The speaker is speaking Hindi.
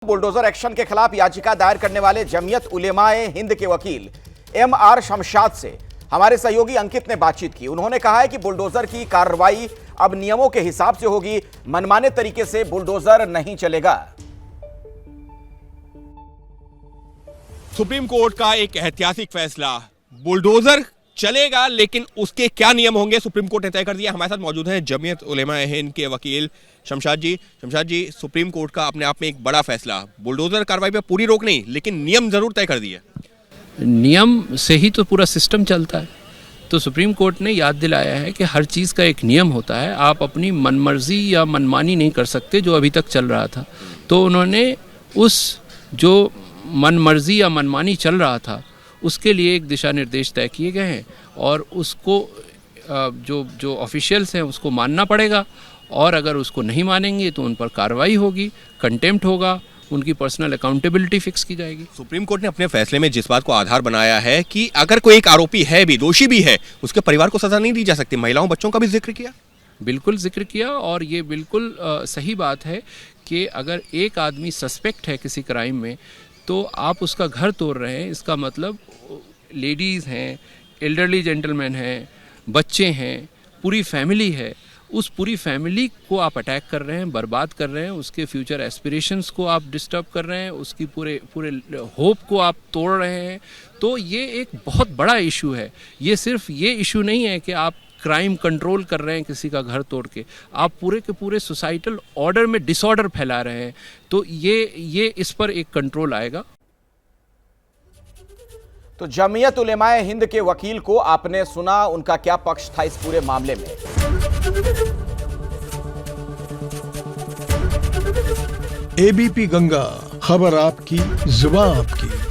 बुलडोजर एक्शन के खिलाफ याचिका दायर करने वाले जमीयत उलेमाए हिंद के वकील एमआर शमशाद से हमारे सहयोगी अंकित ने बातचीत की। उन्होंने कहा है कि बुलडोजर की कार्रवाई अब नियमों के हिसाब से होगी, मनमाने तरीके से बुलडोजर नहीं चलेगा। सुप्रीम कोर्ट का एक ऐतिहासिक फैसला, बुलडोजर चलेगा लेकिन उसके क्या नियम होंगे सुप्रीम कोर्ट ने तय कर दिया। हमारे साथ मौजूद हैं जमीयत उलेमाए हिंद के वकील शमशाद जी। शमशाद जी, सुप्रीम कोर्ट का अपने आप में एक बड़ा फैसला, बुलडोजर कार्रवाई पे पूरी रोक नहीं लेकिन नियम जरूर तय कर दिए। नियम से ही तो पूरा सिस्टम चलता है। तो सुप्रीम कोर्ट ने याद दिलाया है कि हर चीज़ का एक नियम होता है, आप अपनी मनमर्जी या मनमानी नहीं कर सकते जो अभी तक चल रहा था। तो उन्होंने उस जो मनमर्जी या मनमानी चल रहा था उसके लिए एक दिशा निर्देश तय किए गए हैं और उसको जो ऑफिशियल्स हैं उसको मानना पड़ेगा और अगर उसको नहीं मानेंगे तो उन पर कार्रवाई होगी, कंटेम्प्ट होगा, उनकी पर्सनल अकाउंटेबिलिटी फिक्स की जाएगी। सुप्रीम कोर्ट ने अपने फैसले में जिस बात को आधार बनाया है कि अगर कोई एक आरोपी है भी, दोषी भी है, उसके परिवार को सजा नहीं दी जा सकती, महिलाओं बच्चों का भी जिक्र किया। बिल्कुल जिक्र किया और ये बिल्कुल सही बात है कि अगर एक आदमी सस्पेक्ट है किसी क्राइम में तो आप उसका घर तोड़ रहे हैं, इसका मतलब लेडीज़ हैं, एल्डरली जेंटलमैन हैं, बच्चे हैं, पूरी फैमिली है, उस पूरी फैमिली को आप अटैक कर रहे हैं, बर्बाद कर रहे हैं, उसके फ्यूचर एस्पिरेशंस को आप डिस्टर्ब कर रहे हैं, उसकी पूरे होप को आप तोड़ रहे हैं। तो ये एक बहुत बड़ा इशू है। ये सिर्फ ये इशू नहीं है कि आप क्राइम कंट्रोल कर रहे हैं किसी का घर तोड़ के, आप पूरे के पूरे सोसाइटल ऑर्डर में डिसऑर्डर फैला रहे हैं। तो ये इस पर एक कंट्रोल आएगा। तो जमीयत उलेमाए हिंद के वकील को आपने सुना, उनका क्या पक्ष था इस पूरे मामले में। एबीपी गंगा, खबर आपकी, जुबान आपकी।